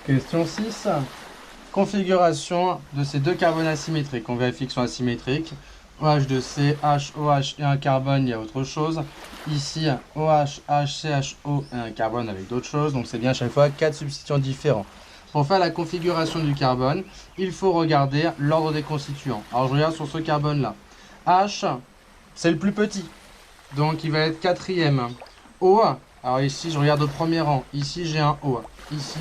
Question 6. Configuration de ces deux carbones asymétriques. On vérifie qu'ils sont asymétriques. OH de C, HOH et un carbone, il y a autre chose. Ici, OH, HCHO et un carbone avec d'autres choses. Donc c'est bien à chaque fois 4 substituants différents. Pour faire la configuration du carbone, il faut regarder l'ordre des constituants. Alors je regarde sur ce carbone-là. H, c'est le plus petit. Donc il va être quatrième. O, alors ici je regarde au premier rang. Ici j'ai un O. Ici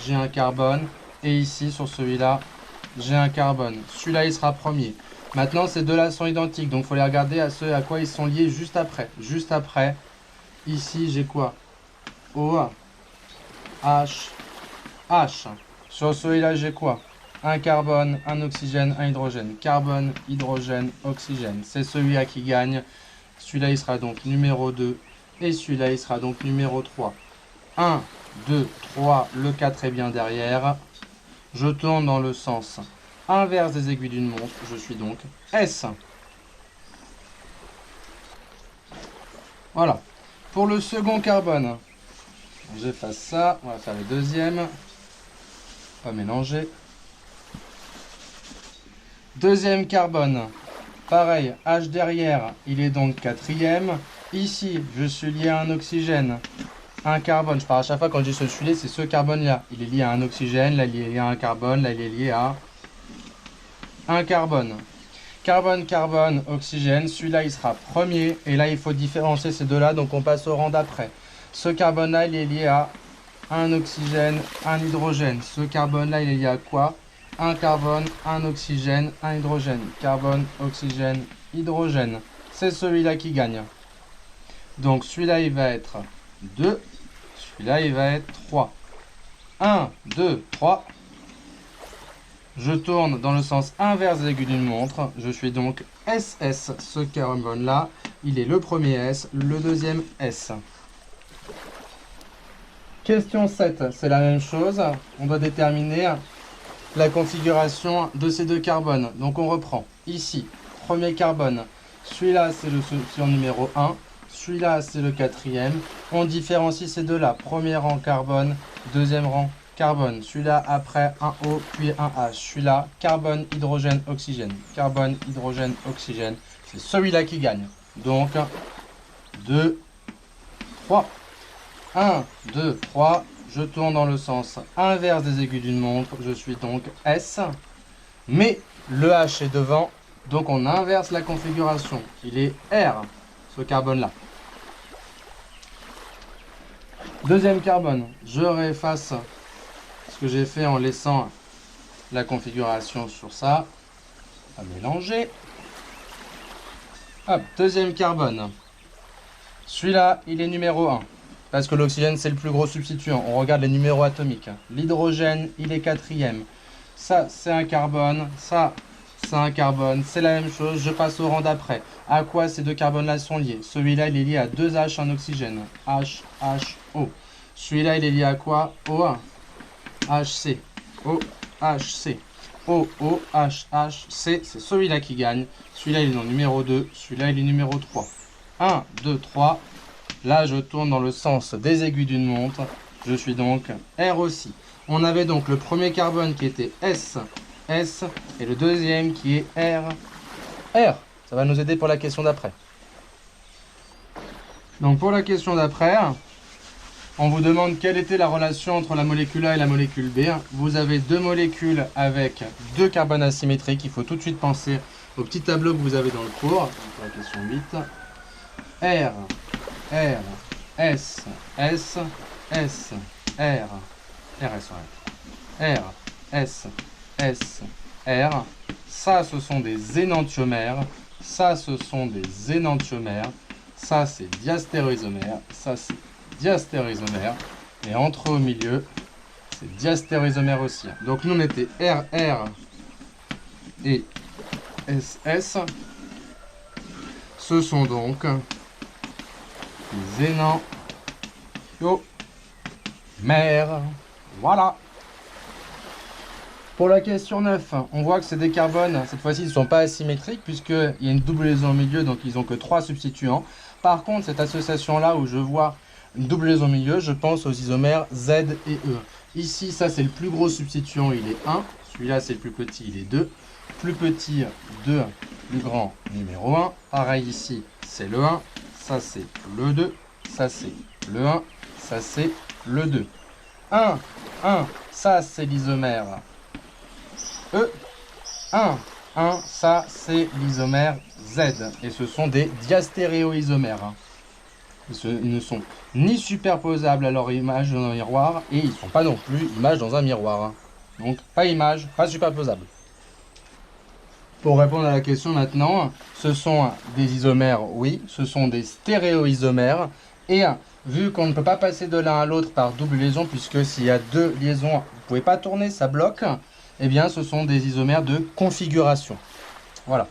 j'ai un carbone. Et ici sur celui-là, j'ai un carbone. Celui-là il sera premier. Maintenant, ces deux-là sont identiques, donc il faut les regarder à ce à quoi ils sont liés juste après. Juste après, ici, j'ai quoi? O, H, H. Sur celui-là, j'ai quoi? Un carbone, un oxygène, un hydrogène. Carbone, hydrogène, oxygène. C'est celui-là qui gagne. Celui-là, il sera donc numéro 2. Et celui-là, il sera donc numéro 3. 1, 2, 3. Le 4 est bien derrière. Je tourne dans le sens inverse des aiguilles d'une montre, je suis donc S. Voilà. Pour le second carbone, j'efface ça, on va faire le deuxième. Pas mélanger. Deuxième carbone, pareil, H derrière, il est donc quatrième. Ici, je suis lié à un oxygène, un carbone. Je parle à chaque fois quand je dis je suis lié, c'est ce carbone-là. Il est lié à un oxygène, là il est lié à un carbone, là il est lié à un carbone. Carbone, carbone, oxygène. Celui-là, il sera premier. Et là, il faut différencier ces deux-là. Donc, on passe au rang d'après. Ce carbone-là, il est lié à un oxygène, un hydrogène. Ce carbone-là, il est lié à quoi? Un carbone, un oxygène, un hydrogène. Carbone, oxygène, hydrogène. C'est celui-là qui gagne. Donc, celui-là, il va être 2. Celui-là, il va être 3. 1, 2, 3. Je tourne dans le sens inverse des aiguilles d'une montre. Je suis donc SS. Ce carbone-là, il est le premier S, le deuxième S. Question 7, c'est la même chose. On doit déterminer la configuration de ces deux carbones. Donc on reprend. Ici, premier carbone. Celui-là, c'est le substituant numéro 1. Celui-là, c'est le quatrième. On différencie ces deux-là. Premier rang carbone, deuxième rang carbone. Celui-là, après un O, puis un H. Celui-là, carbone, hydrogène, oxygène. Carbone, hydrogène, oxygène. C'est celui-là qui gagne. Donc, 2, 3. 1, 2, 3. Je tourne dans le sens inverse des aiguilles d'une montre. Je suis donc S. Mais le H est devant. Donc, on inverse la configuration. Il est R, ce carbone-là. Deuxième carbone. Je réefface ce que j'ai fait en laissant la configuration sur ça. À mélanger. Hop, deuxième carbone. Celui-là, il est numéro 1. Parce que l'oxygène, c'est le plus gros substituant. On regarde les numéros atomiques. L'hydrogène, il est quatrième. Ça, c'est un carbone. Ça, c'est un carbone. C'est la même chose. Je passe au rang d'après. À quoi ces deux carbones-là sont liés? Celui-là, il est lié à 2 H, un oxygène. H, H, O. Celui-là, il est lié à quoi? O1. HC. O, HC. O, O, H, H, C. C'est celui-là qui gagne. Celui-là, il est en numéro 2. Celui-là, il est numéro 3. 1, 2, 3. Là, je tourne dans le sens des aiguilles d'une montre. Je suis donc R aussi. On avait donc le premier carbone qui était S, S, et le deuxième qui est R, R. Ça va nous aider pour la question d'après. Donc pour la question d'après, on vous demande quelle était la relation entre la molécule A et la molécule B. Vous avez deux molécules avec deux carbones asymétriques. Il faut tout de suite penser au petit tableau que vous avez dans le cours. Donc pour la question 8. R, R, S, S, S, R, R, S, R, S, S, R. Ça, ce sont des énantiomères. Ça, ce sont des énantiomères. Ça, c'est diastéréoisomère. Ça, c'est diastéréoisomère. Et entre au milieu, c'est diastéréoisomère aussi. Donc, nous, on était R, R et S, S. Ce sont donc les énantiomères. Voilà. Pour la question 9, on voit que c'est des carbones, cette fois-ci, ils ne sont pas asymétriques puisqu'il y a une double liaison au milieu, donc ils n'ont que 3 substituants. Par contre, cette association-là où je vois une double liaison au milieu, je pense aux isomères Z et E. Ici, ça c'est le plus gros substituant, il est 1. Celui-là c'est le plus petit, il est 2. Plus petit, 2. Plus grand, numéro 1. Pareil ici, c'est le 1. Ça c'est le 2. Ça c'est le 1. Ça c'est le 2. 1, 1. Ça c'est l'isomère E. 1, 1. Ça c'est l'isomère Z. Et ce sont des diastéréoisomères. Ils ne sont ni superposables à leur image dans un miroir et ils ne sont pas non plus image dans un miroir. Donc pas image, pas superposable. Pour répondre à la question maintenant, ce sont des isomères, oui, ce sont des stéréoisomères. Et vu qu'on ne peut pas passer de l'un à l'autre par double liaison, puisque s'il y a deux liaisons, vous ne pouvez pas tourner, ça bloque, eh bien ce sont des isomères de configuration. Voilà.